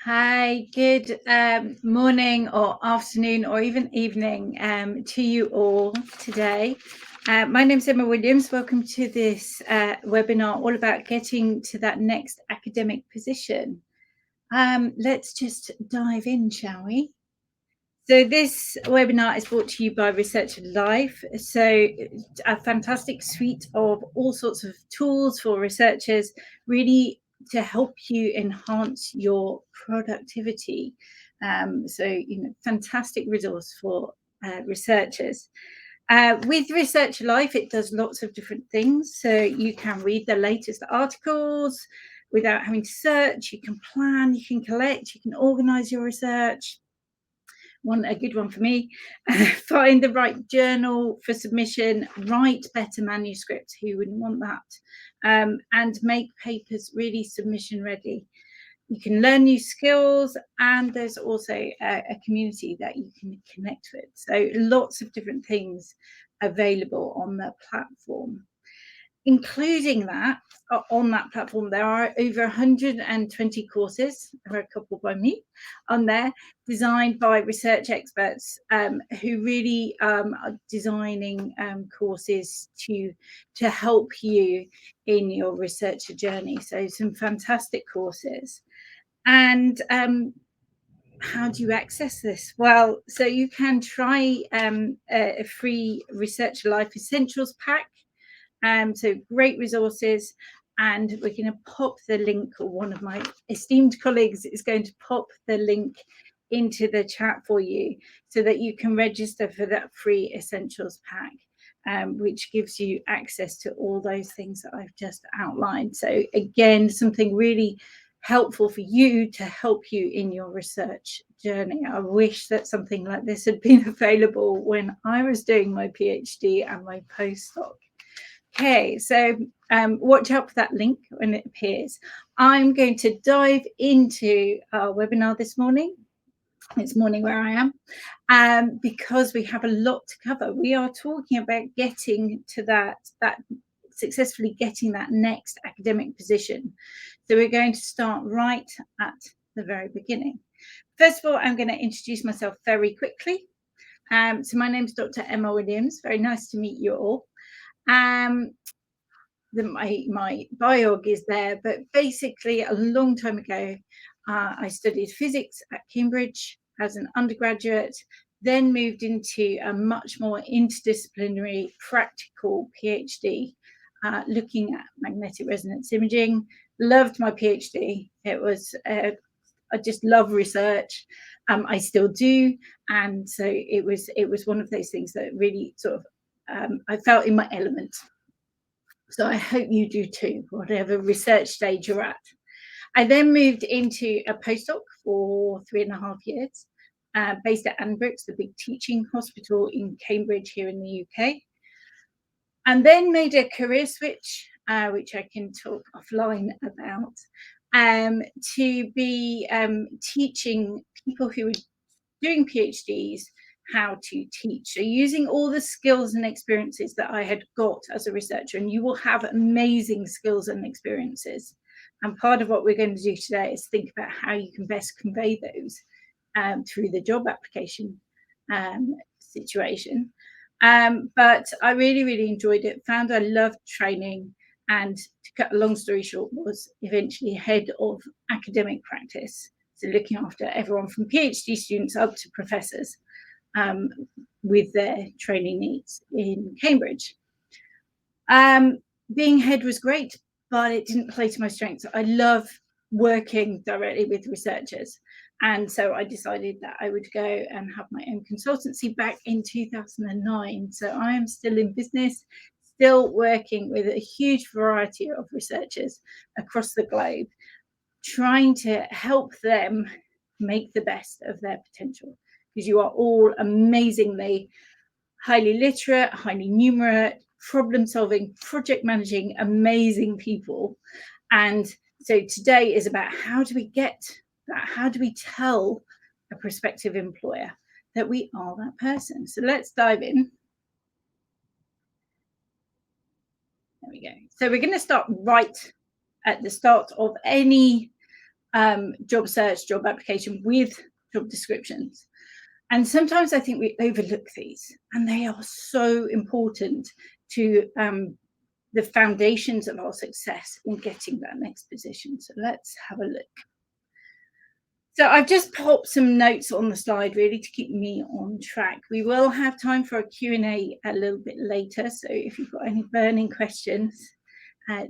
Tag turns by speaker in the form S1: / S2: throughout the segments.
S1: Hi, good morning or afternoon or even evening to you all today. My name's Emma Williams. Welcome to this webinar all about getting to that next academic position. Let's just dive in, shall we? So this webinar is brought to you by Researcher Live. So a fantastic suite of all sorts of tools for researchers, really to help you enhance your productivity. Fantastic resource for researchers. With Researcher Live, it does lots of different things. So you can read the latest articles without having to search. You can plan, you can collect, you can organize your research. A good one for me. Find the right journal for submission, write better manuscripts, who wouldn't want that, and make papers really submission ready. You can learn new skills, and there's also a community that you can connect with. So lots of different things available on the platform. Including that, on that platform, there are over 120 courses, there are a couple by me on there, designed by research experts who really are designing courses to help you in your researcher journey. So some fantastic courses. And how do you access this? Well, so you can try a free Researcher Life Essentials pack. So great resources, and we're going to pop the link, or one of my esteemed colleagues is going to pop the link into the chat for you so that you can register for that free essentials pack, which gives you access to all those things that I've just outlined. So again, something really helpful for you to help you in your research journey. I wish that something like this had been available when I was doing my PhD and my postdoc. Okay, so watch out for that link when it appears. I'm going to dive into our webinar this morning. It's morning where I am, because we have a lot to cover. We are talking about getting to that successfully getting that next academic position. So we're going to start right at the very beginning. First of all, I'm going to introduce myself very quickly. So my name is Dr. Emma Williams. Very nice to meet you all. My biog is there, but basically a long time ago, I studied physics at Cambridge as an undergraduate, then moved into a much more interdisciplinary practical PhD, looking at magnetic resonance imaging. Loved my PhD. It was, I just love research. I still do. And so it was one of those things that really sort of, I felt in my element. So I hope you do too, whatever research stage you're at. I then moved into a postdoc for 3.5 years, based at Annbrooks, the big teaching hospital in Cambridge here in the UK. And then made a career switch, which I can talk offline about, to be teaching people who were doing PhDs how to teach. So using all the skills and experiences that I had got as a researcher, and you will have amazing skills and experiences. And part of what we're going to do today is think about how you can best convey those through the job application situation. But I really, really enjoyed it, found I loved training, and to cut a long story short, was eventually head of academic practice. So looking after everyone from PhD students up to professors with their training needs in Cambridge. Being head was great, but it didn't play to my strengths. I love working directly with researchers. And so I decided that I would go and have my own consultancy back in 2009. So I am still in business, still working with a huge variety of researchers across the globe, trying to help them make the best of their potential, because you are all amazingly highly literate, highly numerate, problem solving, project managing, amazing people. And so today is about how do we get that? How do we tell a prospective employer that we are that person? So let's dive in. There we go. So we're going to start right at the start of any job search, job application with job descriptions. And sometimes I think we overlook these, and they are so important to the foundations of our success in getting that next position. So let's have a look. So I've just popped some notes on the slide really to keep me on track. We will have time for a Q&A a little bit later. So if you've got any burning questions,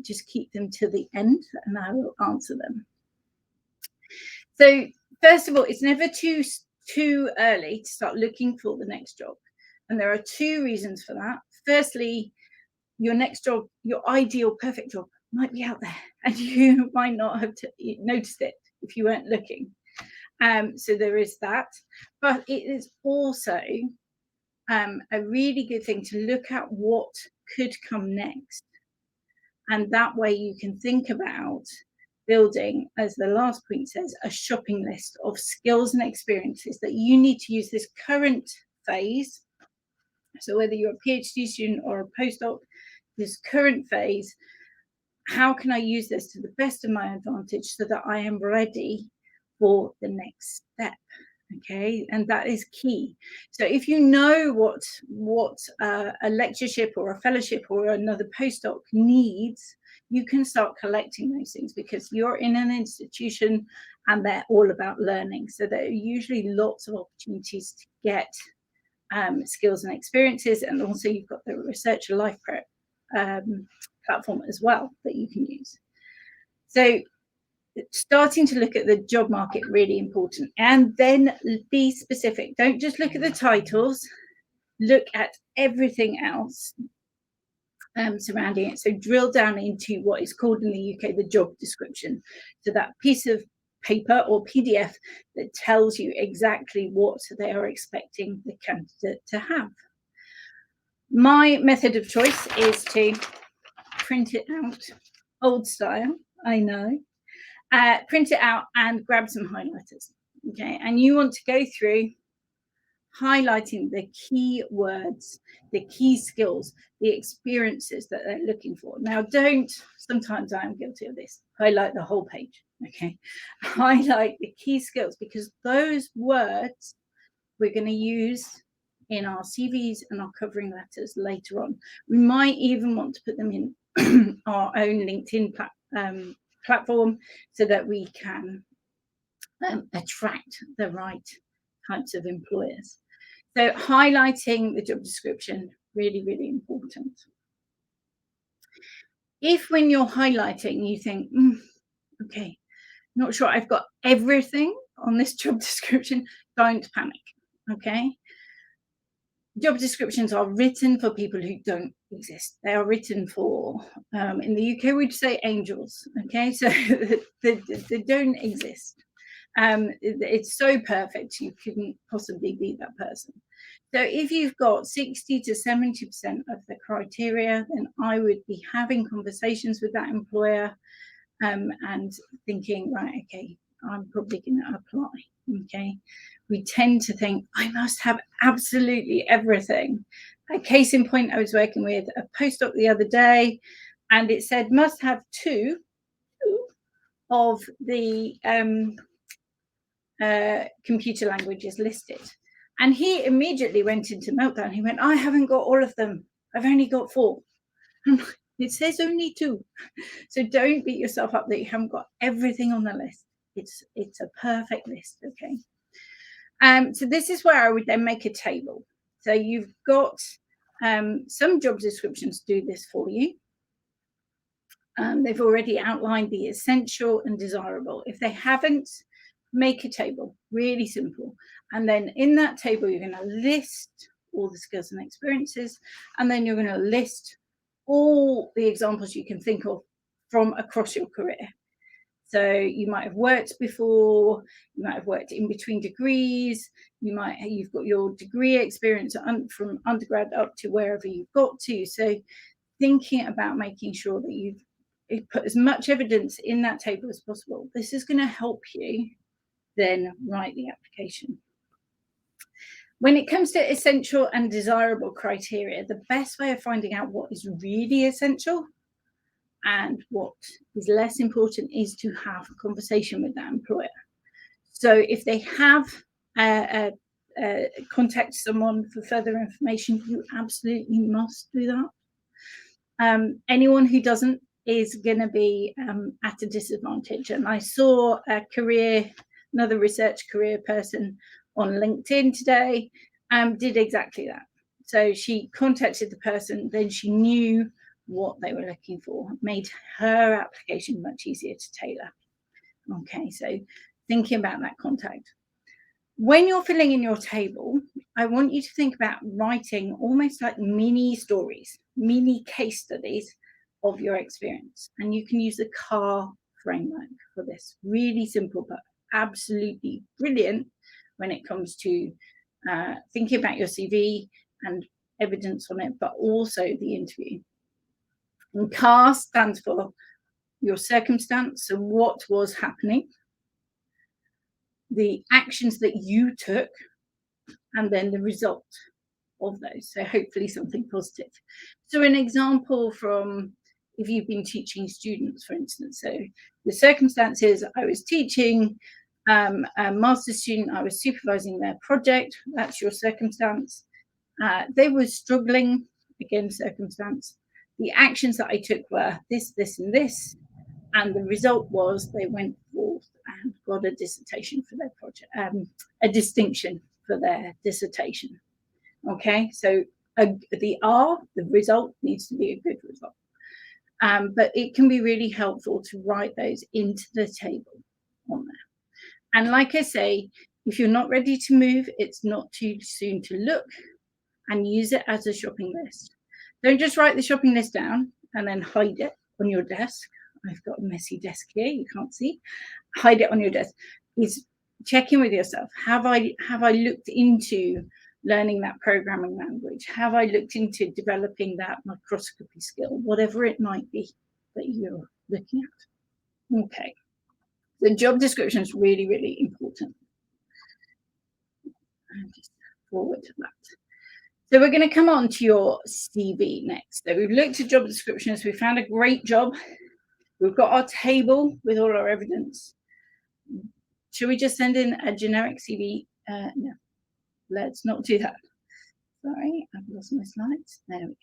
S1: just keep them to the end and I will answer them. So first of all, it's never too early to start looking for the next job. And there are two reasons for that. Firstly, your next job, your ideal perfect job might be out there and you might not have noticed it if you weren't looking. So there is that, but it is also a really good thing to look at what could come next. And that way you can think about building, as the last point says, a shopping list of skills and experiences that you need to use this current phase. So whether you're a PhD student or a postdoc, this current phase, how can I use this to the best of my advantage so that I am ready for the next step? Okay, and that is key. So if you know what a lectureship or a fellowship or another postdoc needs, you can start collecting those things because you're in an institution and they're all about learning. So there are usually lots of opportunities to get skills and experiences, and also you've got the Researcher Life Prep platform as well that you can use. So starting to look at the job market, really important, and then be specific. Don't just look at the titles, look at everything else surrounding it. So drill down into what is called in the UK the job description. So that piece of paper or PDF that tells you exactly what they are expecting the candidate to have. My method of choice is to print it out, old style, I know. Print it out and grab some highlighters, okay? And you want to go through highlighting the key words, the key skills, the experiences that they're looking for. Now, don't, sometimes I am guilty of this, highlight the whole page, okay? Highlight the key skills because those words we're going to use in our CVs and our covering letters later on. We might even want to put them in our own LinkedIn platform so that we can attract the right types of employers. So highlighting the job description, really, really important. If when you're highlighting, you think, okay, not sure I've got everything on this job description, don't panic, okay? Job descriptions are written for people who don't exist. They are written for, in the UK, we'd say angels, okay? So they don't exist. It's so perfect, you couldn't possibly be that person. So if you've got 60 to 70% of the criteria, then I would be having conversations with that employer and thinking, right, okay, I'm probably going to apply, okay? We tend to think, I must have absolutely everything. A case in point, I was working with a postdoc the other day, and it said must have two of the computer languages listed. And he immediately went into meltdown. He went, I haven't got all of them. I've only got 4. It says only 2. So don't beat yourself up that you haven't got everything on the list. It's a perfect list, okay? So this is where I would then make a table. So you've got some job descriptions do this for you. They've already outlined the essential and desirable. If they haven't, make a table, really simple. And then in that table, you're going to list all the skills and experiences, and then you're going to list all the examples you can think of from across your career. So you might have worked before, you might have worked in between degrees, you've got your degree experience from undergrad up to wherever you've got to. So thinking about making sure that you've put as much evidence in that table as possible. This is going to help you then write the application. When it comes to essential and desirable criteria, the best way of finding out what is really essential And what is less important is to have a conversation with that employer. So if they have contact someone for further information, you absolutely must do that. Anyone who doesn't is going to be at a disadvantage. And I saw another research career person on LinkedIn today, did exactly that. So she contacted the person, then she knew what they were looking for, made her application much easier to tailor. Okay, so thinking about that contact. When you're filling in your table, I want you to think about writing almost like mini stories, mini case studies of your experience. And you can use the CAR framework for this. Really simple, but absolutely brilliant when it comes to thinking about your CV and evidence on it, but also the interview. And CAR stands for your circumstance, so what was happening, the actions that you took, and then the result of those. So hopefully something positive. So an example from if you've been teaching students, for instance. So the circumstances, I was teaching a master's student, I was supervising their project. That's your circumstance. They were struggling, again, circumstance. The actions that I took were this, this, and this. And the result was they went forth and got a dissertation for their project, a distinction for their dissertation. Okay, so the result needs to be a good result. But it can be really helpful to write those into the table on there. And like I say, if you're not ready to move, it's not too soon to look and use it as a shopping list. Don't just write the shopping list down and then hide it on your desk. I've got a messy desk here, you can't see. Hide it on your desk. Is check in with yourself. Have I looked into learning that programming language? Have I looked into developing that microscopy skill, whatever it might be that you're looking at? Okay. The job description is really, really important. And just forward to that. So we're going to come on to your CV next. So we've looked at job descriptions. We found a great job. We've got our table with all our evidence. Should we just send in a generic CV? No, let's not do that. Sorry, I've lost my slides. There we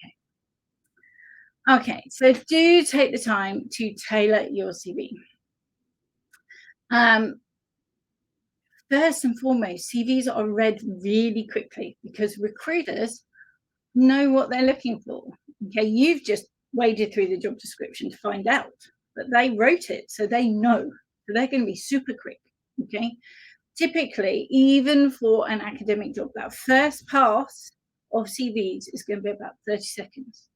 S1: go. Okay, so do take the time to tailor your CV. First and foremost, CVs are read really quickly because recruiters know what they're looking for. Okay, you've just waded through the job description to find out, but they wrote it, so they know. So they're going to be super quick. Okay, typically, even for an academic job, that first pass of CVs is going to be about 30 seconds.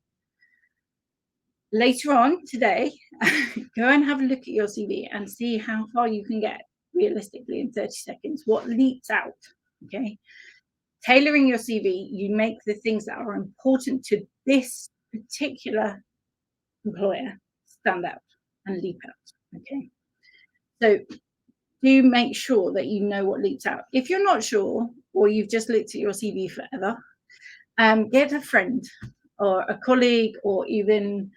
S1: Later on today, go and have a look at your CV and see how far you can get realistically in 30 seconds. What leaps out, okay? Tailoring your CV, you make the things that are important to this particular employer stand out and leap out, okay? So do make sure that you know what leaps out. If you're not sure, or you've just looked at your CV forever, get a friend or a colleague or even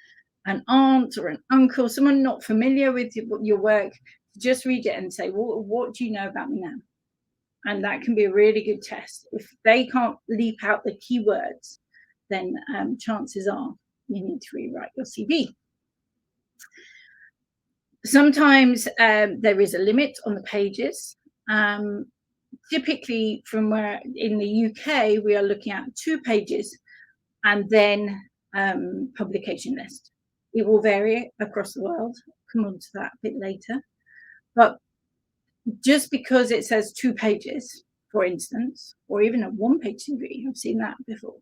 S1: an aunt or an uncle, someone not familiar with your work, just read it and say, well, what do you know about me now? And that can be a really good test. If they can't leap out the keywords, then chances are you need to rewrite your CV. Sometimes there is a limit on the pages. Typically from where in the UK, we are looking at 2 pages and then publication list. It will vary across the world. Come on to that a bit later. But just because it says 2 pages, for instance, or even a 1-page CV, I've seen that before.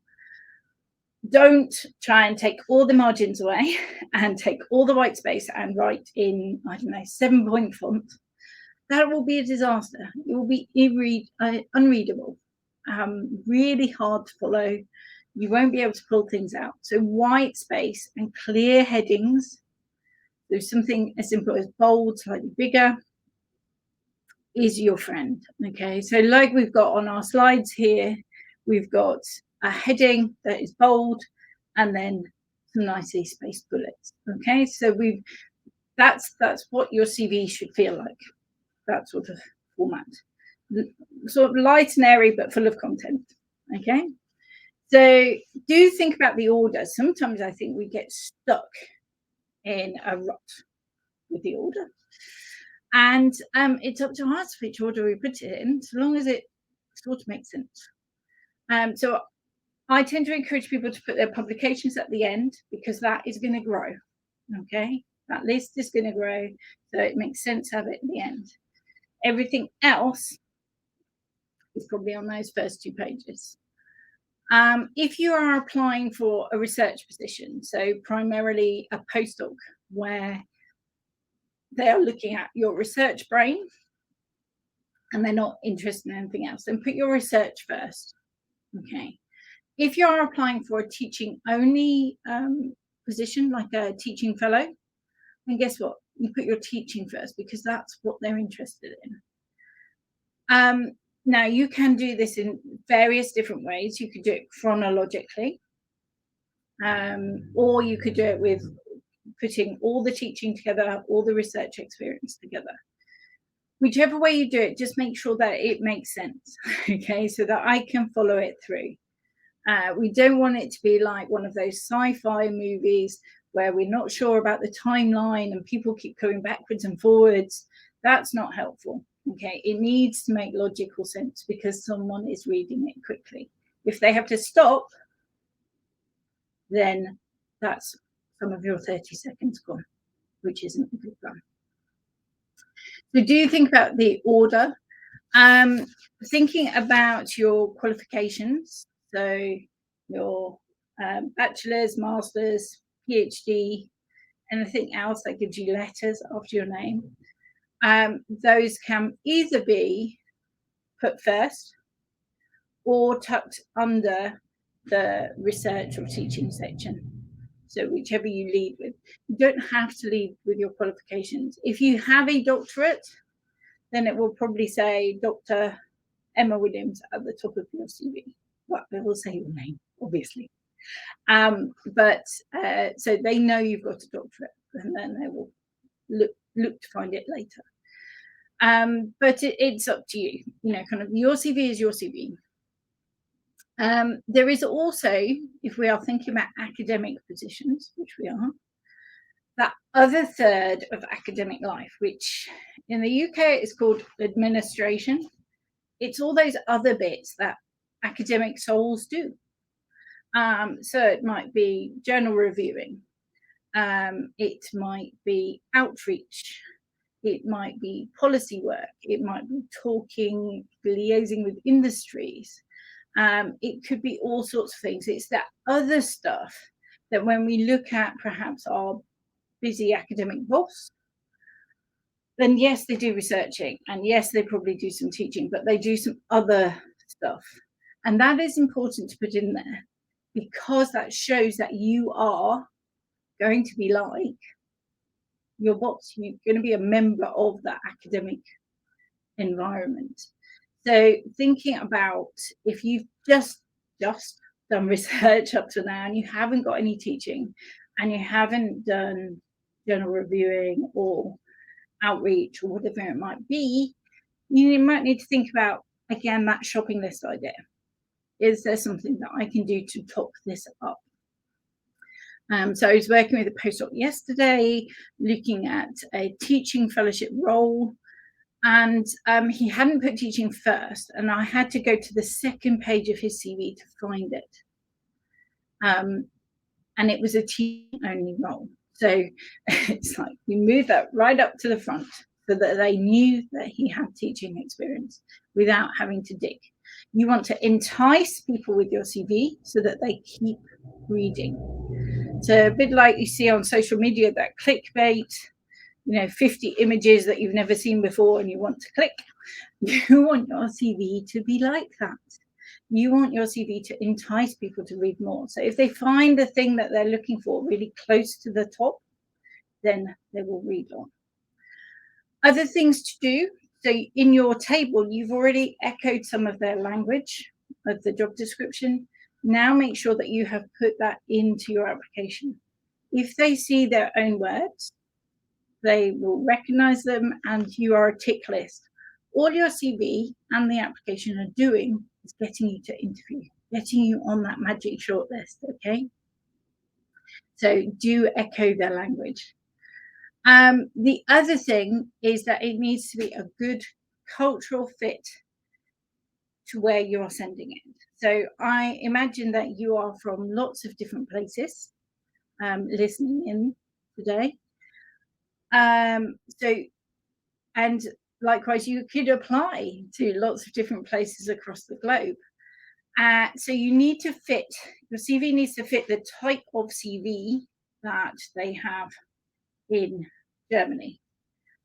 S1: Don't try and take all the margins away and take all the white space and write in, I don't know, 7-point font. That will be a disaster. It will be unreadable, really hard to follow. You won't be able to pull things out. So white space and clear headings. There's something as simple as bold, slightly bigger, is your friend. Okay, so like we've got on our slides here, we've got a heading that is bold and then some nicely spaced bullets. Okay, so that's what your CV should feel like. That sort of format, sort of light and airy, but full of content. Okay, so do think about the order. Sometimes I think we get stuck in a rut with the order. And it's up to us which order we put it in, so long as it sort of makes sense. So I tend to encourage people to put their publications at the end because that is going to grow. Okay, that list is going to grow, so it makes sense to have it at the end. Everything else is probably on those first 2 pages. If you are applying for a research position, so primarily a postdoc, where they are looking at your research brain and they're not interested in anything else, then put your research first. Okay. If you're applying for a teaching only position, like a teaching fellow, then guess what? You put your teaching first because that's what they're interested in. Now, you can do this in various different ways. You could do it chronologically, or you could do it with putting all the teaching together, all the research experience together. Whichever way you do it, just make sure that it makes sense, okay, so that I can follow it through. We don't want it to be like one of those sci-fi movies where we're not sure about the timeline and people keep going backwards and forwards. That's not helpful. Okay, it needs to make logical sense because someone is reading it quickly. If they have to stop, then that's some of your 30 seconds gone, which isn't a good one. So do think about the order. Thinking about your qualifications, so your bachelor's, master's, PhD, anything else that gives you letters after your name, those can either be put first or tucked under the research or teaching section. So whichever you lead with. You don't have to lead with your qualifications. If you have a doctorate, then it will probably say Dr. Emma Williams at the top of your CV. Well, it will say your name, obviously. But so they know you've got a doctorate, and then they will look to find it later. But it's up to you. You know, kind of your CV is your CV. There is also, if we are thinking about academic positions, which we are, that other third of academic life, which in the UK is called administration. It's all those other bits that academic souls do. So it might be journal reviewing. It might be outreach. It might be policy work. It might be talking, liaising with industries. It could be all sorts of things. It's that other stuff that when we look at perhaps our busy academic boss, then yes, they do researching, and yes, they probably do some teaching, but they do some other stuff. And that is important to put in there because that shows that you are going to be like your boss. You're going to be a member of that academic environment. So thinking about if you've just done research up to now and you haven't got any teaching and you haven't done journal reviewing or outreach or whatever it might be, you might need to think about, again, that shopping list idea. Is there something that I can do to top this up? So I was working with a postdoc yesterday, looking at a teaching fellowship role, and he hadn't put teaching first, and I had to go to the second page of his CV to find it. And it was a teaching-only role. So it's like you move that right up to the front so that they knew that he had teaching experience without having to dig. You want to entice people with your CV so that they keep reading. So a bit like you see on social media, that clickbait, 50 images that you've never seen before and you want to click. You want your CV to be like that. You want your CV to entice people to read more. So if they find the thing that they're looking for really close to the top, then they will read on. Other things to do. So in your table, you've already echoed some of their language of the job description. Now make sure that you have put that into your application. If they see their own words, they will recognize them, and you are a tick list. All your CV and the application are doing is getting you to interview, getting you on that magic shortlist, okay? So do echo their language. The other thing is that it needs to be a good cultural fit to where you're sending it. So I imagine that you are from lots of different places listening in today. So, and likewise, you could apply to lots of different places across the globe. So you need to fit, your CV needs to fit the type of CV that they have in Germany,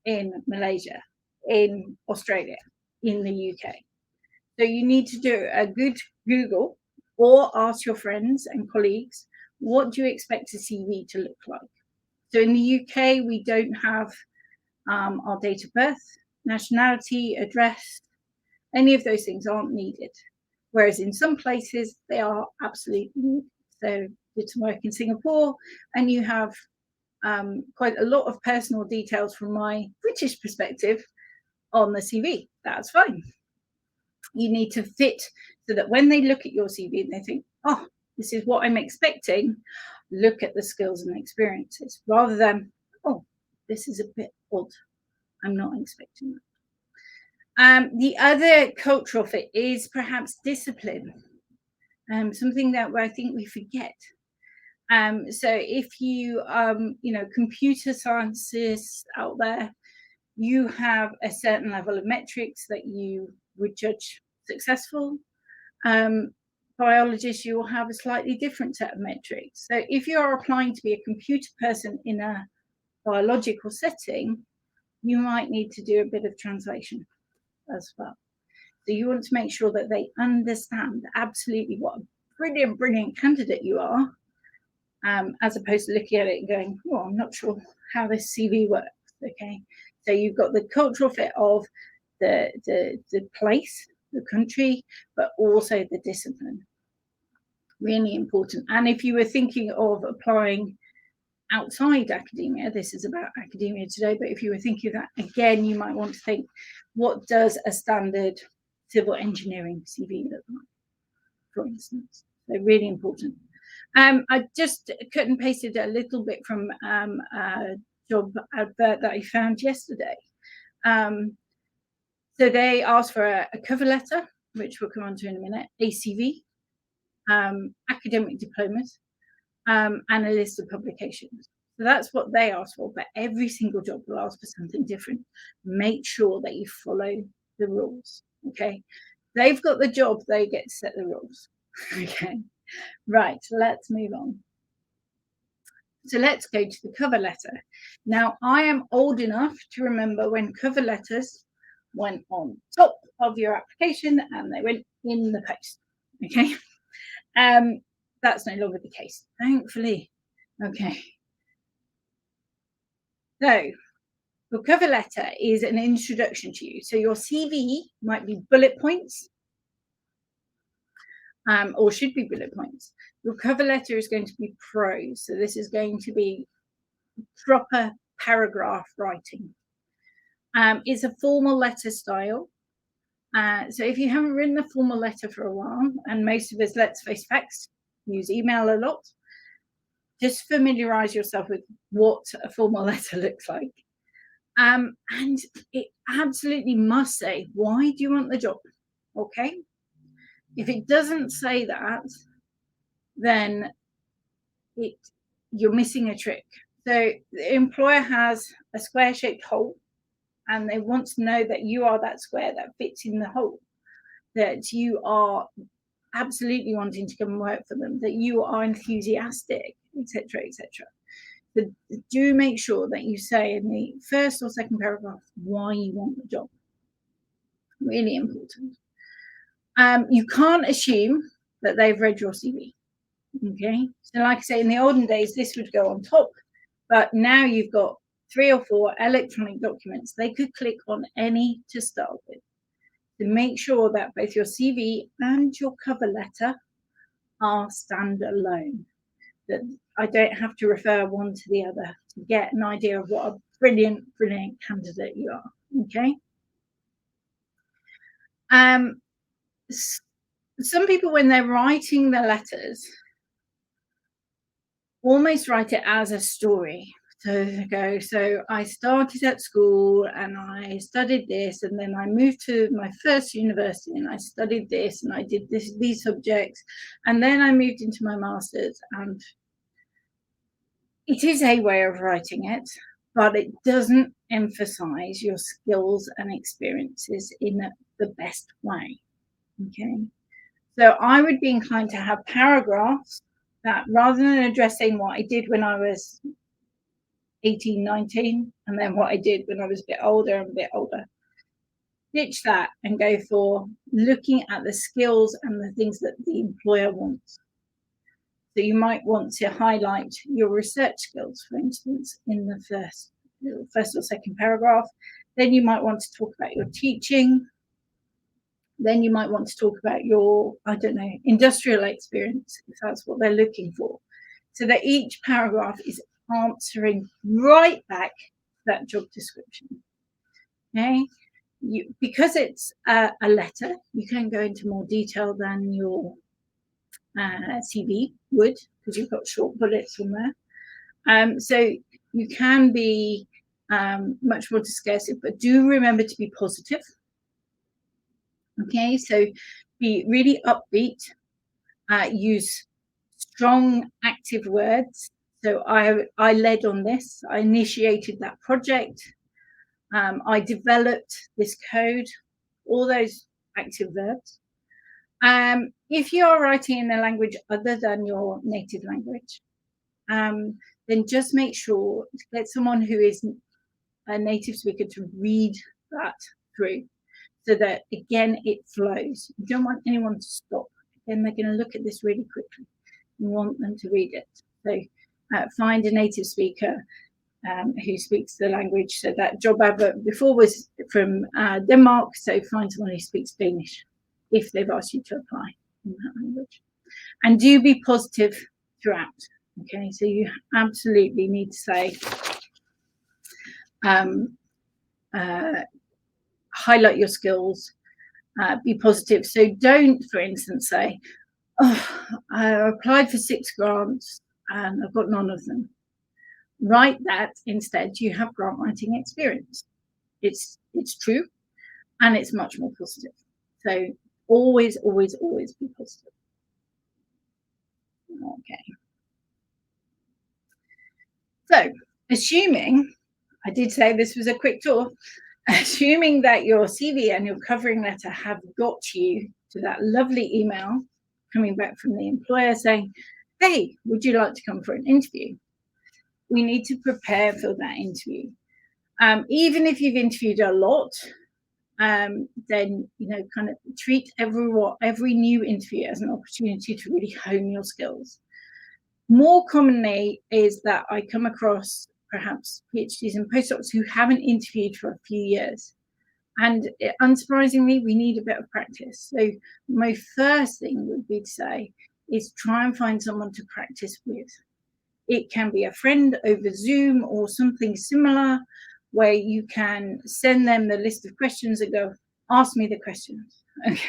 S1: in Malaysia, in Australia, in the UK. So you need to do a good Google or ask your friends and colleagues, what do you expect a CV to look like? So in the UK, we don't have our date of birth, nationality, address, any of those things aren't needed. Whereas in some places, they are absolutely needed. So did some work in Singapore, and you have quite a lot of personal details from my British perspective on the CV. That's fine. You need to fit so that when they look at your CV and they think, oh, this is what I'm expecting, look at the skills and experiences rather than, oh, this is a bit odd. I'm not expecting that. The other cultural fit is perhaps discipline, something that I think we forget. So if you, computer scientists out there, you have a certain level of metrics that you would judge successful. Biologists, you will have a slightly different set of metrics. So if you are applying to be a computer person in a biological setting, you might need to do a bit of translation as well. So you want to make sure that they understand absolutely what a brilliant, brilliant candidate you are, as opposed to looking at it and going, oh, I'm not sure how this CV works, okay? So you've got the cultural fit of the place, the country, but also the discipline. Really important. And if you were thinking of applying outside academia, this is about academia today, but if you were thinking of that again, you might want to think, what does a standard civil engineering CV look like, for instance? So really important. I just cut and pasted a little bit from a job advert that I found yesterday. So they asked for a cover letter, which we'll come on to in a minute, a CV, academic diplomas, and a list of publications. So that's what they asked for, but every single job will ask for something different. Make sure that you follow the rules, okay? They've got the job, they get to set the rules, okay? Right, let's move on. So let's go to the cover letter. Now, I am old enough to remember when cover letters went on top of your application and they went in the post, okay? That's no longer the case, thankfully. Okay. So your cover letter is an introduction to you. So your CV might be bullet points, or should be bullet points. Your cover letter is going to be prose. So this is going to be proper paragraph writing. It's a formal letter style. So if you haven't written a formal letter for a while, and most of us, let's face facts, use email a lot, just familiarize yourself with what a formal letter looks like. And it absolutely must say, why do you want the job? Okay. If it doesn't say that, then you're missing a trick. So the employer has a square-shaped hole, and they want to know that you are that square that fits in the hole, that you are absolutely wanting to come and work for them, that you are enthusiastic, etc., etc. But do make sure that you say in the first or second paragraph why you want the job. Really important. You can't assume that they've read your CV. Okay, so like I say, in the olden days, this would go on top, but now you've got 3 or 4 electronic documents. They could click on any to start with. To make sure that both your CV and your cover letter are standalone, that I don't have to refer one to the other to get an idea of what a brilliant, brilliant candidate you are. Okay. Um, some people, when they're writing the letters, almost write it as a story. So they go, so I started at school and I studied this, and then I moved to my first university and I studied this and I did these subjects, and then I moved into my master's. And it is a way of writing it, but it doesn't emphasize your skills and experiences in the best way. Okay. So I would be inclined to have paragraphs that, rather than addressing what I did when I was 18, 19, and then what I did when I was a bit older and a bit older, ditch that and go for looking at the skills and the things that the employer wants. So you might want to highlight your research skills, for instance, in the first or second paragraph. Then you might want to talk about your teaching. Then you might want to talk about your, I don't know, industrial experience, if that's what they're looking for. So that each paragraph is answering right back to that job description. Okay. Because it's a letter, you can go into more detail than your CV would, because you've got short bullets on there. So you can be much more discursive, but do remember to be positive. Okay, so be really upbeat, use strong active words. So I led on this, I initiated that project, I developed this code, all those active verbs. If you are writing in a language other than your native language, then just make sure to get someone who is a native speaker to read that through, so that, again, it flows. You don't want anyone to stop. Then they're going to look at this really quickly. You want them to read it. So find a native speaker who speaks the language. So that job advert before was from Denmark, so find someone who speaks Danish if they've asked you to apply in that language. And do be positive throughout. Okay, so you absolutely need to say, highlight your skills, be positive. So don't, for instance, say, oh, I applied for 6 grants and I've got none of them. Write that instead, you have grant writing experience. It's true, and it's much more positive. So always, always, always be positive. Okay. So assuming, I did say this was a quick tour, assuming that your CV and your covering letter have got you to that lovely email coming back from the employer saying, hey, would you like to come for an interview? We need to prepare for that interview. Even if you've interviewed a lot, then, kind of treat every new interview as an opportunity to really hone your skills. More commonly is that I come across perhaps PhDs and postdocs who haven't interviewed for a few years. And unsurprisingly, we need a bit of practice. So my first thing would be to say is try and find someone to practice with. It can be a friend over Zoom or something similar, where you can send them the list of questions and go, ask me the questions. Okay.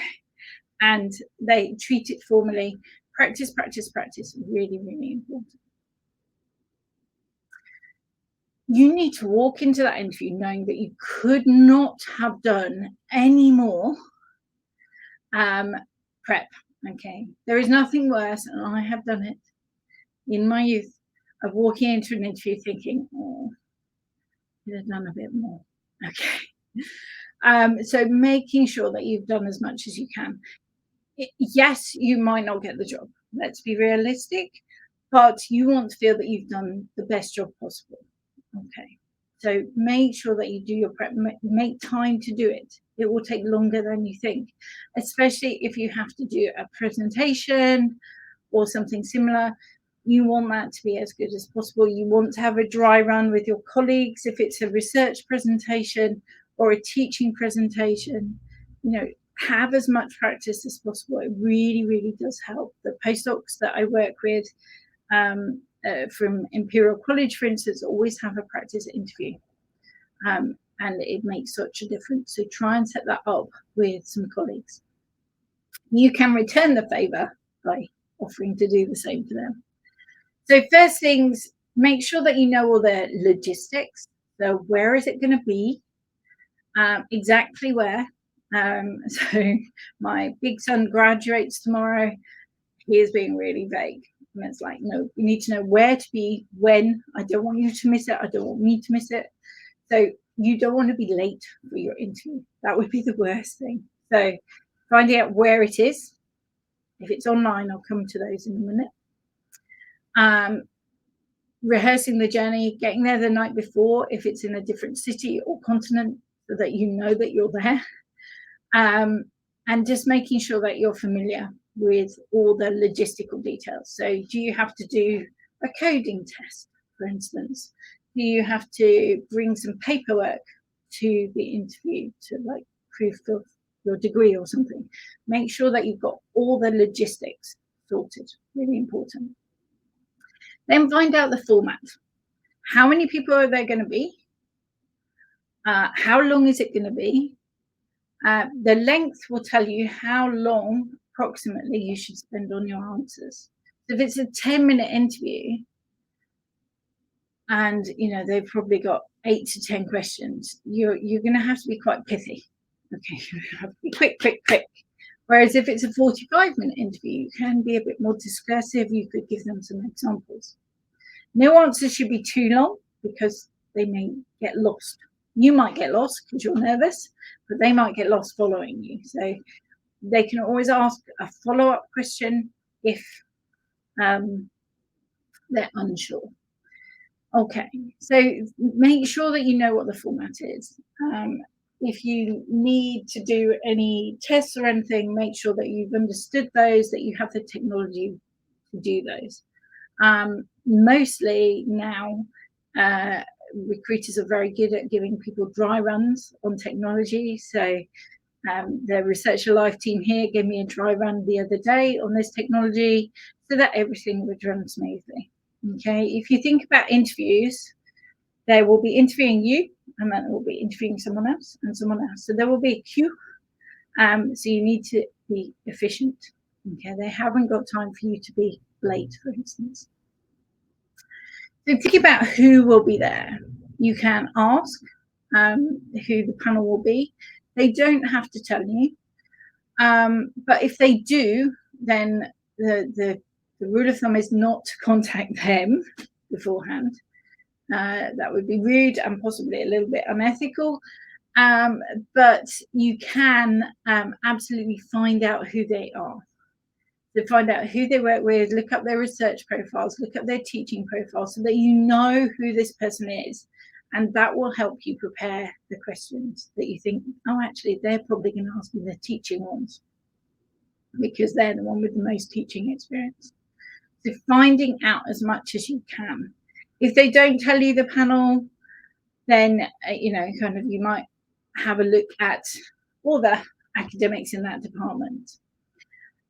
S1: And they treat it formally. Practice, practice, practice. Really, really important. You need to walk into that interview knowing that you could not have done any more prep. Okay. There is nothing worse, and I have done it in my youth, of walking into an interview thinking, oh, I could have done a bit more. Okay. So making sure that you've done as much as you can. Yes, you might not get the job. Let's be realistic, but you want to feel that you've done the best job possible. Okay. So make sure that you do your prep, make time to do it. It will take longer than you think, especially if you have to do a presentation or something similar. You want that to be as good as possible. You want to have a dry run with your colleagues if it's a research presentation or a teaching presentation. have as much practice as possible. It really, really does help. The postdocs that I work with from Imperial College, for instance, always have a practice interview. And it makes such a difference. So try and set that up with some colleagues. You can return the favor by offering to do the same for them. So first things, make sure that you know all the logistics. So where is it going to be? Exactly where. So my big son graduates tomorrow. He is being really vague. And it's like, no, you need to know where to be, when. I don't want you to miss it. I don't want me to miss it. So you don't want to be late for your interview. That would be the worst thing. So finding out where it is. If it's online, I'll come to those in a minute. Rehearsing the journey, getting there the night before, if it's in a different city or continent, so that you know that you're there. And just making sure that you're familiar with all the logistical details. So do you have to do a coding test, for instance? Do you have to bring some paperwork to the interview to like proof of your degree or something? Make sure that you've got all the logistics sorted. Really important. Then find out the format. How many people are there going to be? How long is it going to be? The length will tell you how long approximately you should spend on your answers. So if it's a 10-minute interview and they've probably got 8 to 10 questions, you're going to have to be quite pithy. Okay, you have to be quick. Whereas if it's a 45-minute interview, you can be a bit more discursive. You could give them some examples. No answers should be too long because they may get lost. You might get lost because you're nervous, but they might get lost following you. So they can always ask a follow-up question if they're unsure. Okay, so make sure that you know what the format is. If you need to do any tests or anything, make sure that you've understood those, that you have the technology to do those. Mostly now, recruiters are very good at giving people dry runs on technology. So the Researcher Life team here gave me a dry run the other day on this technology so that everything would run smoothly. Okay, if you think about interviews, they will be interviewing you and then will be interviewing someone else and someone else. So there will be a queue. So you need to be efficient. Okay, they haven't got time for you to be late, for instance. So think about who will be there. You can ask who the panel will be. They don't have to tell you. But if they do, then the rule of thumb is not to contact them beforehand. That would be rude and possibly a little bit unethical. But you can absolutely find out who they are. To find out who they work with, look up their research profiles, look up their teaching profiles so that you know who this person is. And that will help you prepare the questions that you think, oh, actually, they're probably going to ask me the teaching ones because they're the one with the most teaching experience. So finding out as much as you can. If they don't tell you the panel, then, you might have a look at all the academics in that department.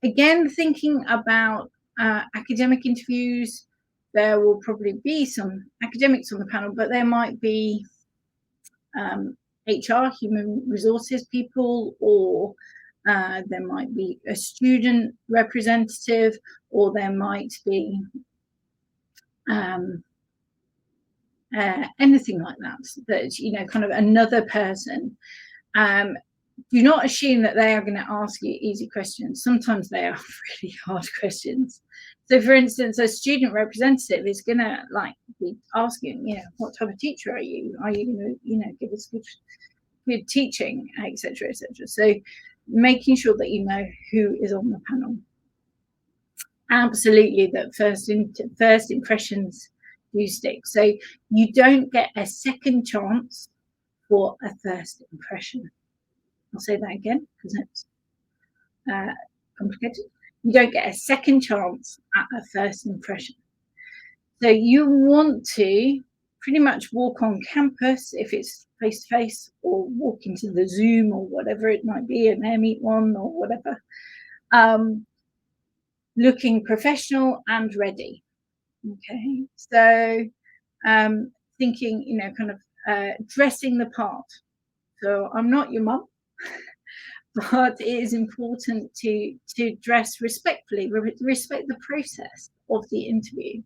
S1: Again, thinking about academic interviews, there will probably be some academics on the panel, but there might be HR, human resources people, or there might be a student representative, or there might be anything like that, kind of another person. Do not assume that they are going to ask you easy questions. Sometimes they are really hard questions. So, for instance, a student representative is going to be asking, what type of teacher are you? Are you going to, give us good teaching, etc., etc. So, making sure that you know who is on the panel. Absolutely, that first impressions do stick. So you don't get a second chance for a first impression. I'll say that again because it's complicated. You don't get a second chance at a first impression. So you want to pretty much walk on campus if it's face-to-face, or walk into the Zoom or whatever it might be, an AirMeet one or whatever, looking professional and ready. Okay, so thinking, kind of dressing the part. So I'm not your mum, but it is important to dress respectfully, respect the process of the interview.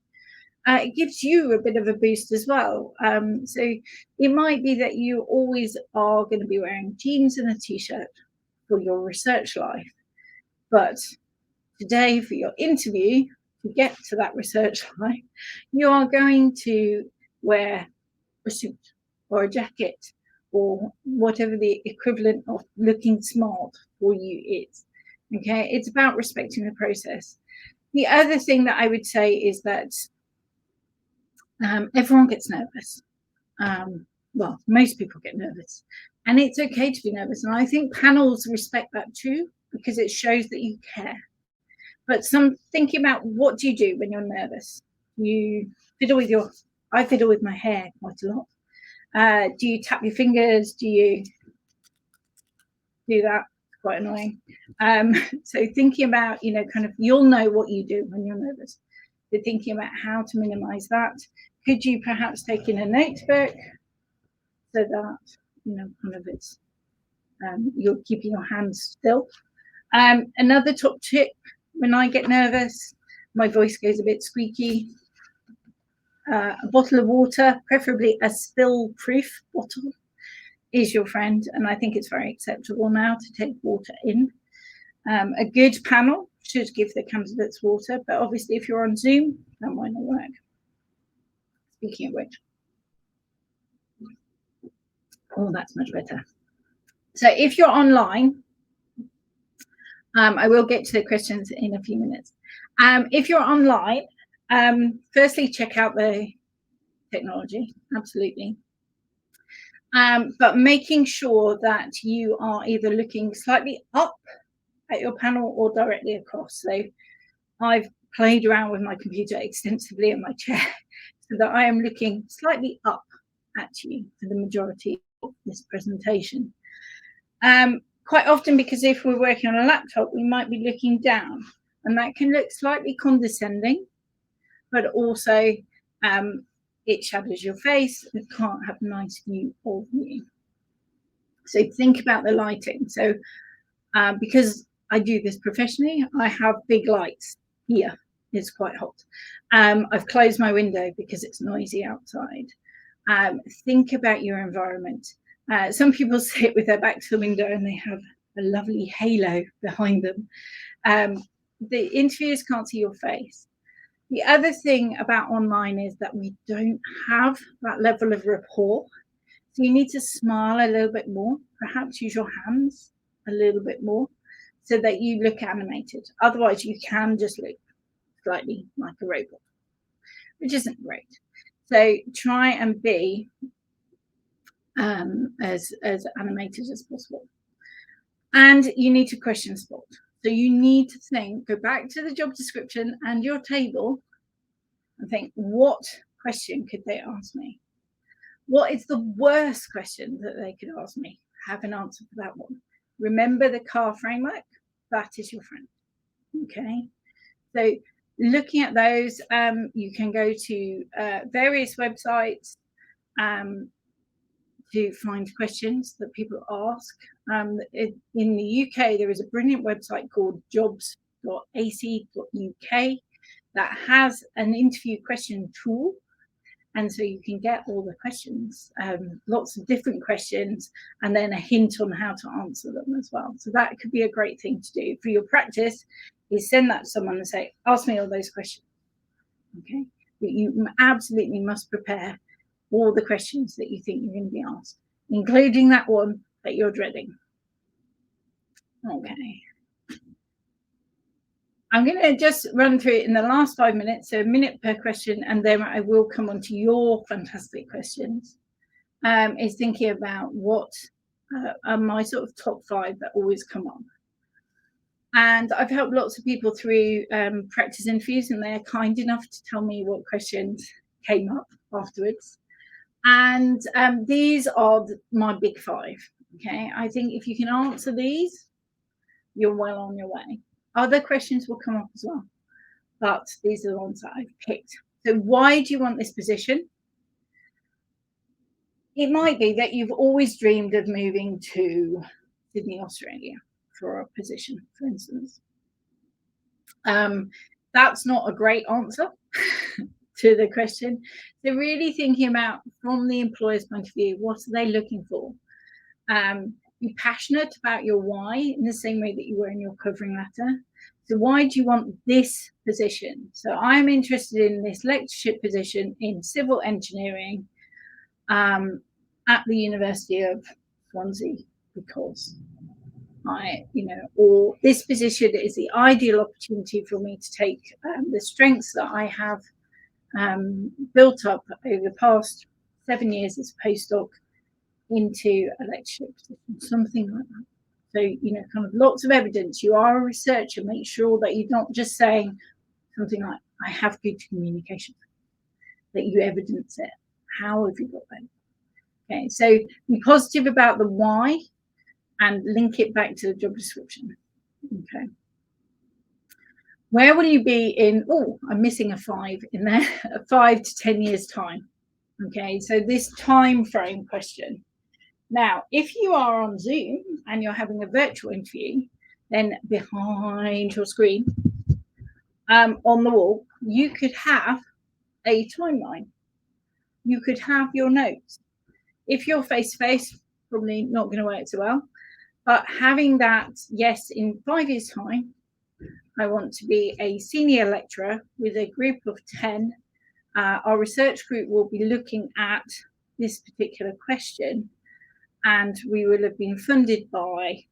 S1: It gives you a bit of a boost as well. So it might be that you always are going to be wearing jeans and a t-shirt for your research life, but today for your interview, to get to that research life, you are going to wear a suit or a jacket or whatever the equivalent of looking smart for you is. Okay, it's about respecting the process. The other thing that I would say is that everyone gets nervous. Well, most people get nervous, and it's okay to be nervous. And I think panels respect that too, because it shows that you care. But thinking about, what do you do when you're nervous? You fiddle with I fiddle with my hair quite a lot. Do you tap your fingers? Do you do that? It's quite annoying. So thinking about, kind of, you'll know what you do when you're nervous. So thinking about how to minimize that. Could you perhaps take in a notebook so that, kind of it's, you're keeping your hands still. Another top tip, when I get nervous, my voice goes a bit squeaky. A bottle of water, preferably a spill-proof bottle, is your friend, and I think it's very acceptable now to take water in. A good panel should give the candidates water, but obviously if you're on Zoom, that might not work. Speaking of which, oh, that's much better. So if you're online, I will get to the questions in a few minutes. If you're online, firstly, check out the technology, absolutely. But making sure that you are either looking slightly up at your panel or directly across. So I've played around with my computer extensively in my chair so that I am looking slightly up at you for the majority of this presentation. Quite often, because if we're working on a laptop, we might be looking down, and that can look slightly condescending, but also it shadows your face. It can't have a nice view of you. So think about the lighting. So because I do this professionally, I have big lights here. It's quite hot. I've closed my window because it's noisy outside. Think about your environment. Some people sit with their back to the window and they have a lovely halo behind them. The interviewers can't see your face. The other thing about online is that we don't have that level of rapport. So you need to smile a little bit more, perhaps use your hands a little bit more so that you look animated. Otherwise, you can just look slightly like a robot, which isn't great. So try and be as animated as possible. And you need to question spot. So you need to think, go back to the job description and your table and think, what question could they ask me? What is the worst question that they could ask me? Have an answer for that one. Remember the CAR framework? That is your friend. Okay. So looking at those, you can go to various websites to find questions that people ask. In the UK, there is a brilliant website called jobs.ac.uk that has an interview question tool. And so you can get all the questions, lots of different questions, and then a hint on how to answer them as well. So that could be a great thing to do for your practice, is send that to someone and say, ask me all those questions. Okay, but you absolutely must prepare all the questions that you think you're going to be asked, including that one that you're dreading. Okay. I'm going to just run through it in the last 5 minutes, so a minute per question, and then I will come on to your fantastic questions. Is thinking about what are my sort of top 5 that always come up. And I've helped lots of people through practice interviews, and they're kind enough to tell me what questions came up afterwards. And these are my big five. Okay, I think if you can answer these, you're well on your way. Other questions will come up as well, but these are the ones that I've picked. So why do you want this position? It might be that you've always dreamed of moving to Sydney, Australia for a position, for instance. That's not a great answer to the question. So really thinking about, from the employer's point of view, what are they looking for? Be passionate about your why in the same way that you were in your covering letter. So why do you want this position? So I'm interested in this lectureship position in civil engineering at the University of Swansea, because or this position is the ideal opportunity for me to take the strengths that I have built up over the past 7 years as a postdoc into a lectureship position, something like that. So, kind of lots of evidence. You are a researcher. Make sure that you're not just saying something like, I have good communication, that you evidence it. How have you got that? Okay, so be positive about the why and link it back to the job description. Okay. Where will you be in, I'm missing a 5 in there, 5 to 10 years time. Okay, so this time frame question. Now, if you are on Zoom and you're having a virtual interview, then behind your screen on the wall, you could have a timeline. You could have your notes. If you're face-to-face, probably not going to work so well. But having that, yes, in 5 years' time, I want to be a senior lecturer with a group of 10. Our research group will be looking at this particular question, and we will have been funded by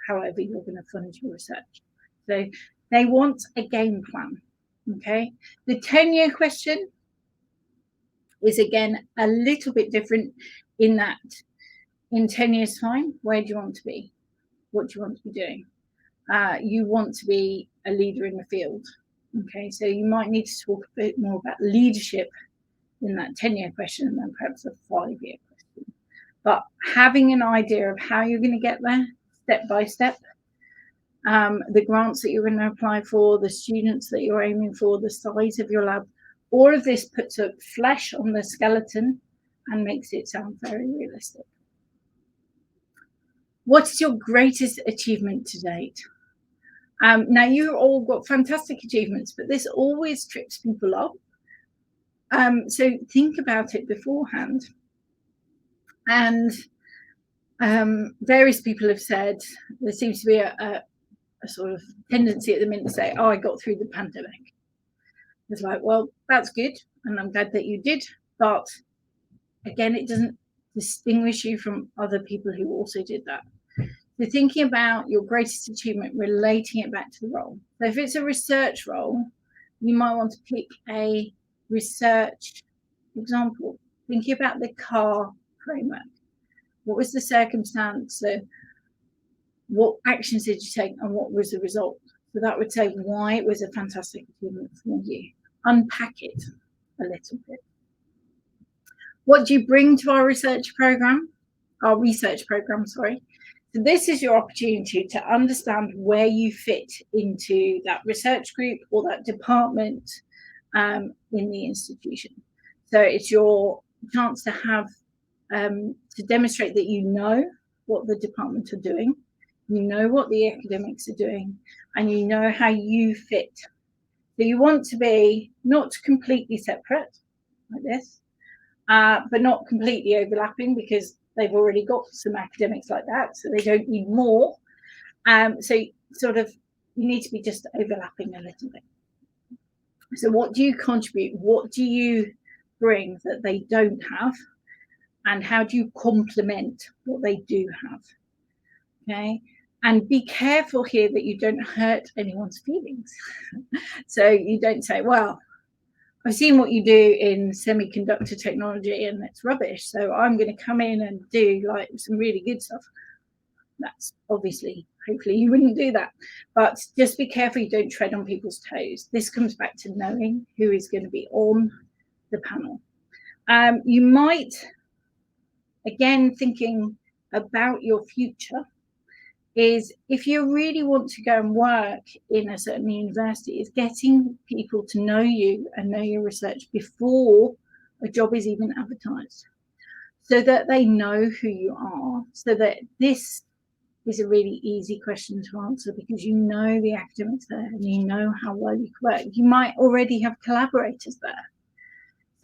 S1: however you're going to fund your research. So they want a game plan. Okay. The 10-year question is, again, a little bit different in that in 10 years' time, where do you want to be? What do you want to be doing? You want to be a leader in the field. Okay, so you might need to talk a bit more about leadership in that 10-year question than perhaps a 5-year question. But having an idea of how you're going to get there, step by step, the grants that you're going to apply for, the students that you're aiming for, the size of your lab, all of this puts a flesh on the skeleton and makes it sound very realistic. What is your greatest achievement to date? Now, you've all got fantastic achievements, but this always trips people up. So think about it beforehand. And various people have said there seems to be a sort of tendency at the minute to say, I got through the pandemic. It's like, well, that's good, and I'm glad that you did. But again, it doesn't distinguish you from other people who also did that. So thinking about your greatest achievement, relating it back to the role. So if it's a research role, you might want to pick a research example. Thinking about the CAR framework. What was the circumstance? So what actions did you take and what was the result? So that would say why it was a fantastic achievement for you. Unpack it a little bit. What do you bring to our research program? So this is your opportunity to understand where you fit into that research group or that department in the institution. So it's your chance to have to demonstrate that you know what the department are doing, you know what the academics are doing, and you know how you fit. So you want to be not completely separate like this, but not completely overlapping, because they've already got some academics like that, so they don't need more. So sort of you need to be just overlapping a little bit. So what do you contribute? What do you bring that they don't have? And how do you complement what they do have? Okay. And be careful here that you don't hurt anyone's feelings. So you don't say, well, I've seen what you do in semiconductor technology and it's rubbish, so I'm going to come in and do like some really good stuff. That's obviously, hopefully you wouldn't do that. But just be careful you don't tread on people's toes. This comes back to knowing who is going to be on the panel. You might, again, thinking about your future, is if you really want to go and work in a certain university, is getting people to know you and know your research before a job is even advertised, so that they know who you are, so that this is a really easy question to answer because you know the academics there and you know how well you work. You might already have collaborators there.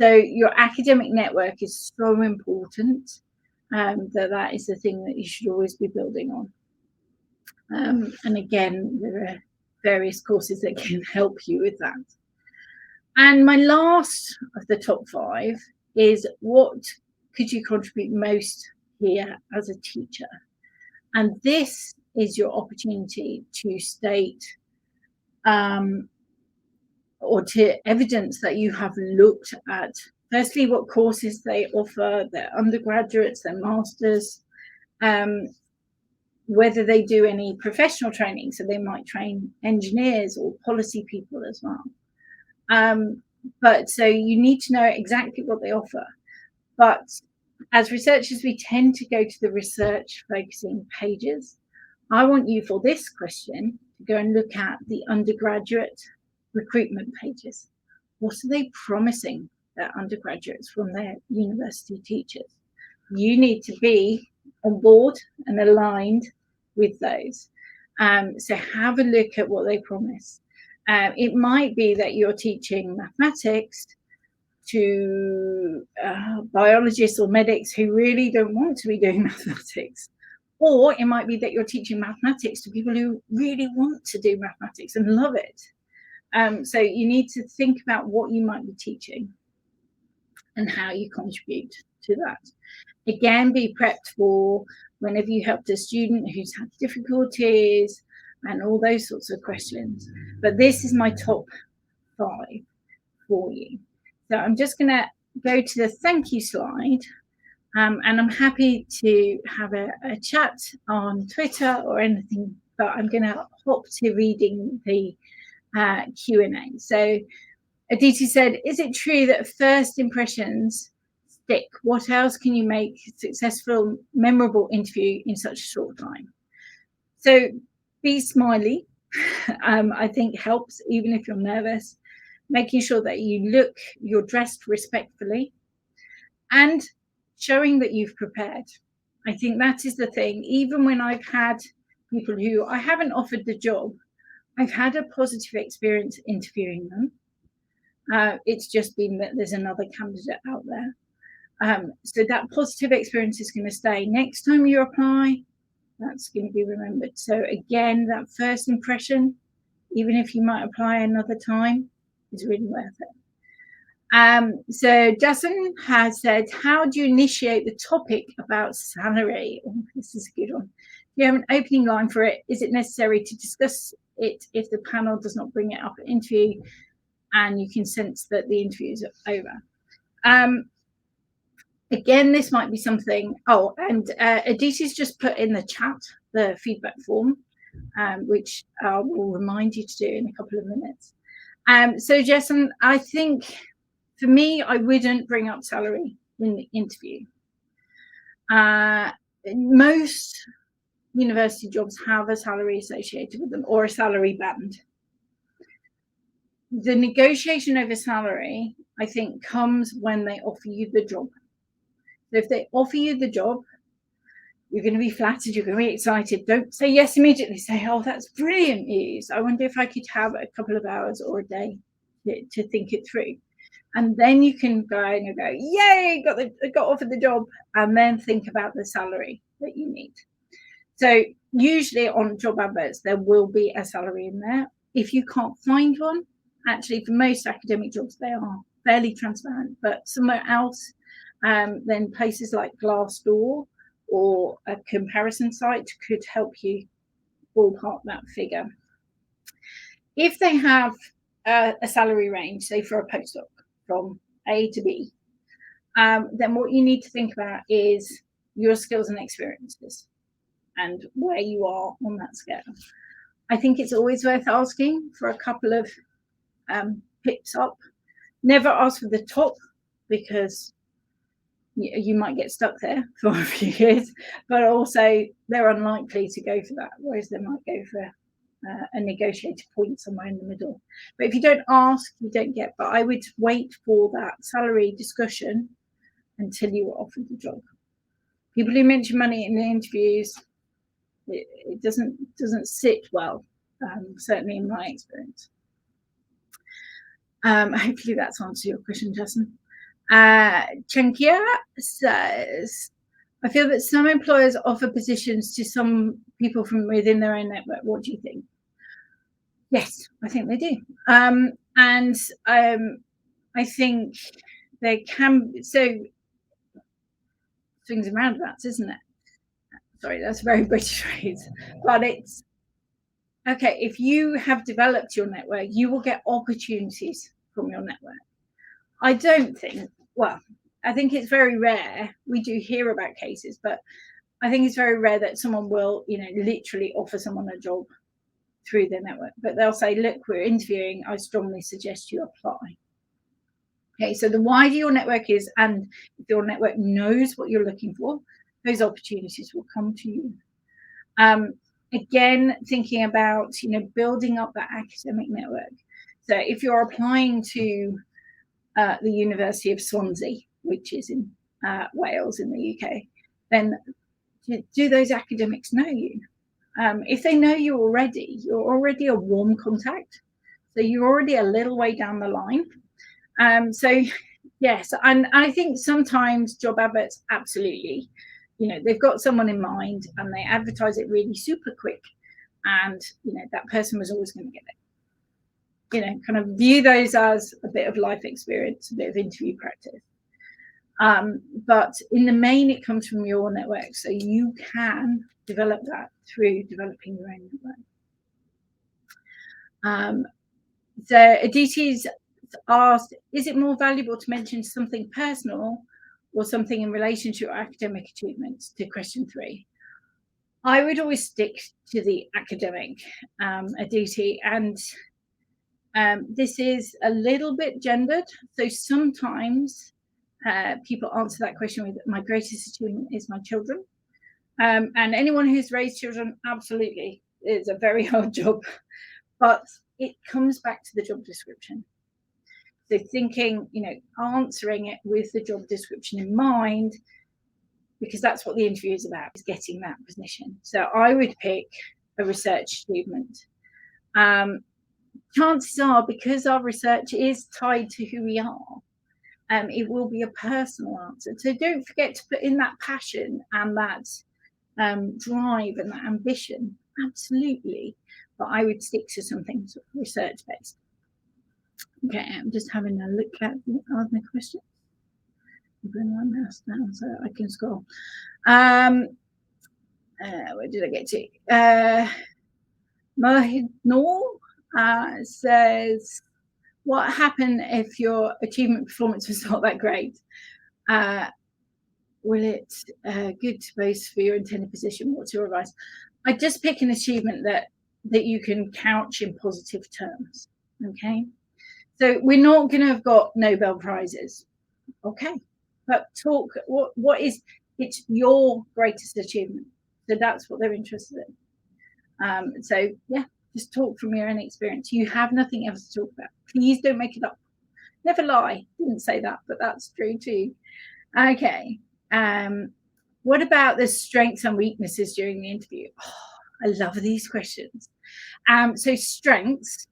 S1: So your academic network is so important, that is the thing that you should always be building on. And again, there are various courses that can help you with that. And my last of the top 5 is, what could you contribute most here as a teacher? And this is your opportunity to state or to evidence that you have looked at, firstly, what courses they offer, their undergraduates, their masters, whether they do any professional training, so they might train engineers or policy people as well. But so you need to know exactly what they offer. But as researchers, we tend to go to the research focusing pages. I want you, for this question, to go and look at the undergraduate recruitment pages. What are they promising their undergraduates from their university teachers? You need to be on board and aligned with those. So have a look at what they promise. It might be that you're teaching mathematics to biologists or medics who really don't want to be doing mathematics. Or it might be that you're teaching mathematics to people who really want to do mathematics and love it. So you need to think about what you might be teaching and how you contribute to that. Again, be prepped for whenever you helped a student who's had difficulties and all those sorts of questions. But this is my top 5 for you. So I'm just going to go to the thank you slide, and I'm happy to have a chat on Twitter or anything, but I'm going to hop to reading the Q&A. So Aditi said, is it true that first impressions stick? What else can you make a successful, memorable interview in such a short time? So be smiley, I think helps, even if you're nervous. Making sure that you're dressed respectfully and showing that you've prepared. I think that is the thing. Even when I've had people who I haven't offered the job, I've had a positive experience interviewing them. It's just been that there's another candidate out there. So that positive experience is going to stay. Next time you apply, that's going to be remembered. So again, that first impression, even if you might apply another time, is really worth it. So Justin has said, how do you initiate the topic about salary? Oh, this is a good one. Do you have an opening line for it? Is it necessary to discuss it if the panel does not bring it up at interview and you can sense that the interview is over? Again, this might be something. Oh, and Aditi's just put in the chat the feedback form, which I will remind you to do in a couple of minutes. So, Jason, I think for me, I wouldn't bring up salary in the interview. Most university jobs have a salary associated with them or a salary band. The negotiation over salary, I think, comes when they offer you the job. So if they offer you the job, you're going to be flattered, you're going to be excited. Don't say yes immediately. Say, oh, that's brilliant news. I wonder if I could have a couple of hours or a day to think it through. And then you can go and go, yay, got offered the job, and then think about the salary that you need. So usually on job adverts, there will be a salary in there. If you can't find one, actually for most academic jobs, they are fairly transparent, but somewhere else, then places like Glassdoor or a comparison site could help you ballpark that figure. If they have a salary range, say for a postdoc from A to B, then what you need to think about is your skills and experiences and where you are on that scale. I think it's always worth asking for a couple of pips up. Never ask for the top, because you might get stuck there for a few years, but also they're unlikely to go for that, whereas they might go for a negotiated point somewhere in the middle. But if you don't ask, you don't get. But I would wait for that salary discussion until you were offered the job. People who mention money in the interviews, it doesn't sit well, certainly in my experience. Hopefully that's answered your question, Justin. Chankia says, I feel that some employers offer positions to some people from within their own network. What do you think? Yes, I think they do. And I think they can, so swings and roundabouts, isn't it? Sorry, that's a very British phrase, but it's, okay, if you have developed your network, you will get opportunities from your network. I don't think, well, I think it's very rare. We do hear about cases, but I think it's very rare that someone will, literally offer someone a job through their network. But they'll say, look, we're interviewing. I strongly suggest you apply. Okay, so the wider your network is, and if your network knows what you're looking for, those opportunities will come to you. Again, thinking about, building up that academic network. So if you're applying to the University of Swansea, which is in Wales in the UK, then do those academics know you? If they know you already, you're already a warm contact. So you're already a little way down the line. So yes, and I think sometimes job adverts, absolutely, they've got someone in mind and they advertise it really super quick, and that person was always going to get it. Kind of view those as a bit of life experience, a bit of interview practice. But in the main, it comes from your network, so you can develop that through developing your own network. So Editage asked, is it more valuable to mention something personal or something in relation to your academic achievements, to question 3? I would always stick to the academic, Aditi, and this is a little bit gendered. So sometimes people answer that question with, my greatest achievement is my children. And anyone who's raised children, absolutely, it's a very hard job, but it comes back to the job description. So thinking, answering it with the job description in mind, because that's what the interview is about, is getting that position. So I would pick a research achievement. Chances are, because our research is tied to who we are, it will be a personal answer. So don't forget to put in that passion and that drive and that ambition, absolutely. But I would stick to something sort of research-based. Okay, I'm just having a look at the other questions. Bring my mouse down so I can scroll. Where did I get to? Mohid Noor says, what happened if your achievement performance was not that great? Will it good to boast for your intended position? What's your advice? I just pick an achievement that you can couch in positive terms. Okay, so we're not going to have got Nobel Prizes. Okay, but talk, what is, it's your greatest achievement. So that's what they're interested in. So yeah, just talk from your own experience. You have nothing else to talk about. Please don't make it up. Never lie. Didn't say that, but that's true too. Okay. What about the strengths and weaknesses during the interview? Oh, I love these questions. So strengths,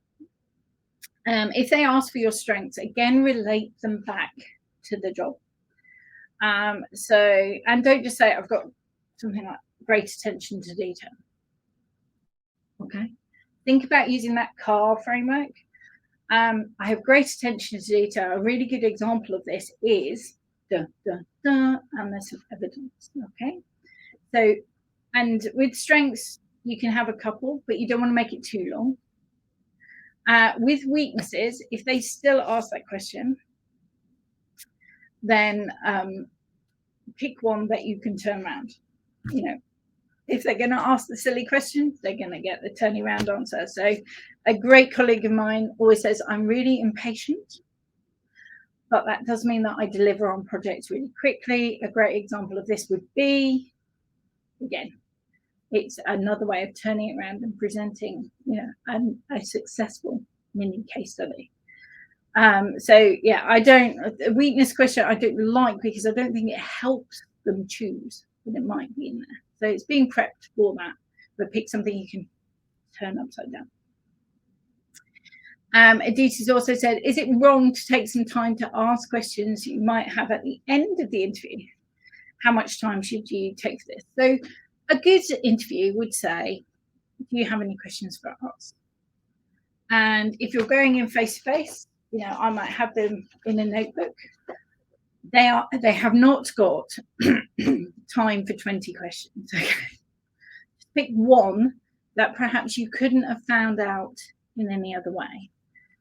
S1: if they ask for your strengths, again, relate them back to the job. So, and don't just say, I've got something like great attention to detail. Okay. Think about using that CAR framework. I have great attention to detail. A really good example of this is and there's some evidence. Okay. So, and with strengths, you can have a couple, but you don't want to make it too long. With weaknesses, if they still ask that question, then pick one that you can turn around. If they're going to ask the silly question, they're going to get the turning around answer. So a great colleague of mine always says, I'm really impatient. but that does mean that I deliver on projects really quickly. A great example of this would be, again, it's another way of turning it around and presenting, a successful mini case study. So yeah, a weakness question I don't like, because I don't think it helps them choose, but it might be in there. So it's being prepped for that, but pick something you can turn upside down. Editage has also said, is it wrong to take some time to ask questions you might have at the end of the interview? How much time should you take for this? So a good interview would say, do you have any questions for us? And if you're going in face to face, I might have them in a notebook. They have not got time for 20 questions. Okay. Just pick one that perhaps you couldn't have found out in any other way.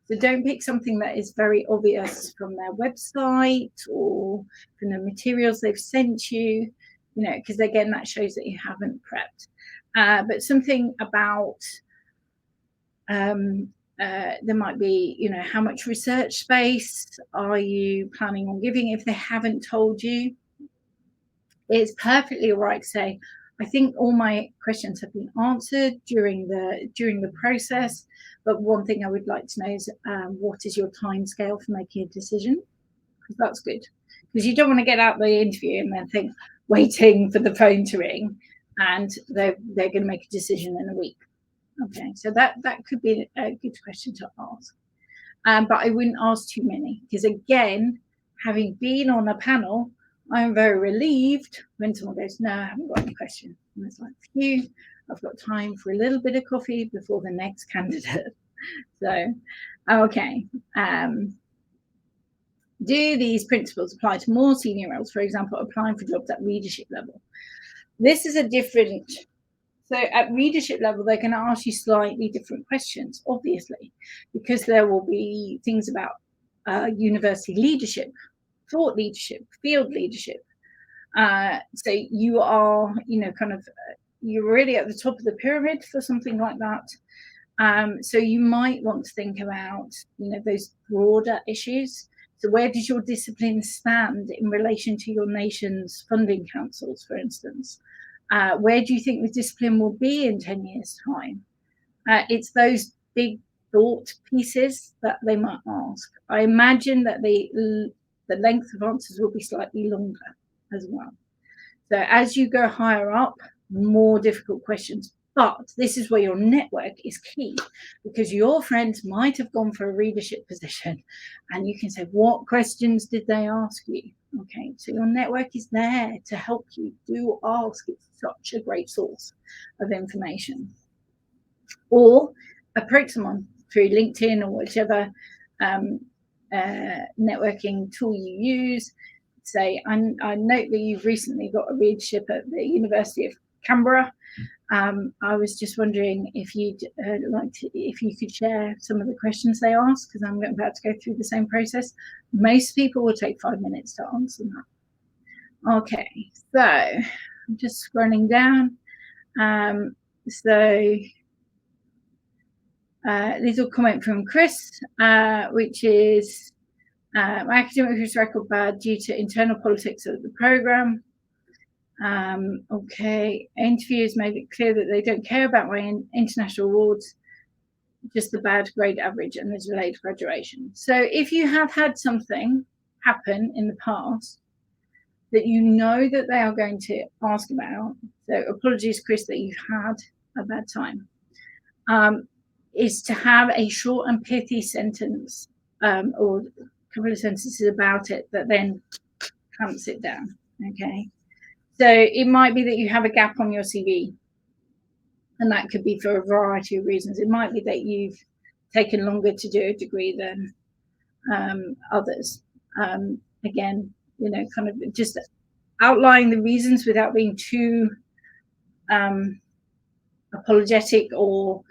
S1: So don't pick something that is very obvious from their website or from the materials they've sent you, because again, that shows that you haven't prepped. But something about, there might be, how much research space are you planning on giving? If they haven't told you, it's perfectly all right to say, I think all my questions have been answered during the process, but one thing I would like to know is what is your time scale for making a decision? Because that's good, because you don't want to get out the interview and then think, waiting for the phone to ring, and they're going to make a decision in a week. Okay, so that could be a good question to ask, but I wouldn't ask too many, because again, having been on a panel, I'm very relieved when someone goes, no, I haven't got any questions. And it's like, phew, I've got time for a little bit of coffee before the next candidate. So, okay. Do these principles apply to more senior roles, for example, applying for jobs at readership level? This is a different, so at readership level, they're going to ask you slightly different questions, obviously, because there will be things about university leadership, thought leadership, field leadership. So you are, you're really at the top of the pyramid for something like that. So you might want to think about, those broader issues. So where does your discipline stand in relation to your nation's funding councils, for instance? Where do you think the discipline will be in 10 years' time? It's those big thought pieces that they might ask. I imagine that the length of answers will be slightly longer as well. So as you go higher up, more difficult questions. But this is where your network is key, because your friends might have gone for a readership position, and you can say, what questions did they ask you? Okay, so your network is there to help you. Do ask. It's such a great source of information. Or approach someone through LinkedIn or whichever networking tool you use. Say, I note that you've recently got a readership at the University of Canberra. I was just wondering if you'd if you could share some of the questions they ask, because I'm about to go through the same process. Most people will take 5 minutes to answer that. Okay, so I'm just scrolling down. Little comment from Chris, which is, my academic record bad due to internal politics of the program. Okay, interviewers made it clear that they don't care about my international awards, just the bad grade average and the delayed graduation. So if you have had something happen in the past that you know that they are going to ask about, so apologies, Chris, that you've had a bad time, is to have a short and pithy sentence, or a couple of sentences about it that then clamps it down. Okay, so it might be that you have a gap on your CV, and that could be for a variety of reasons. It might be that you've taken longer to do a degree than others. Again, kind of just outlining the reasons without being too apologetic or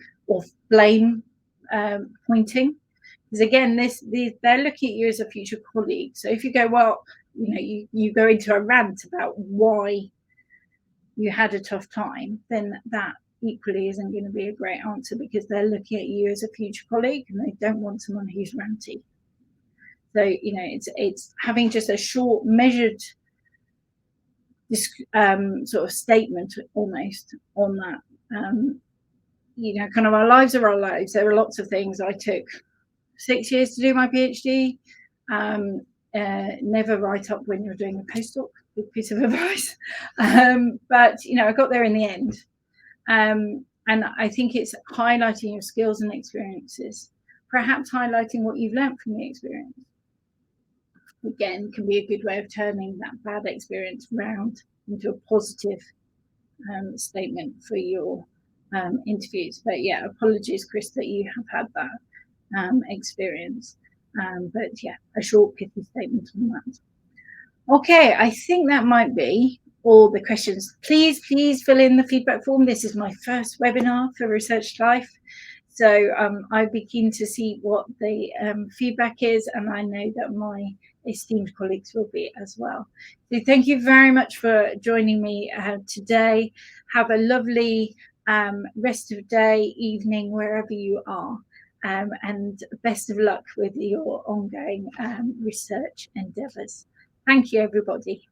S1: blame pointing. Because again, they're looking at you as a future colleague. So if you go, well, you go into a rant about why you had a tough time, then that equally isn't going to be a great answer, because they're looking at you as a future colleague and they don't want someone who's ranty. So, you know, it's having just a short, measured sort of statement almost on that. You know, kind of our lives are our lives. There are lots of things. I took 6 years to do my PhD. Never write up when you're doing a postdoc, big piece of advice. But, you know, I got there in the end. And I think it's highlighting your skills and experiences, perhaps highlighting what you've learned from the experience. Again, can be a good way of turning that bad experience around into a positive statement for your interviews. But yeah, apologies, Chris, that you have had that experience. But yeah, a short pithy statement on that. Okay, I think that might be all the questions. Please fill in the feedback form. This is my first webinar for Research Life. So I'd be keen to see what the feedback is, and I know that my esteemed colleagues will be as well. So thank you very much for joining me today. Have a lovely rest of day, evening, wherever you are. And best of luck with your ongoing research endeavours. Thank you, everybody.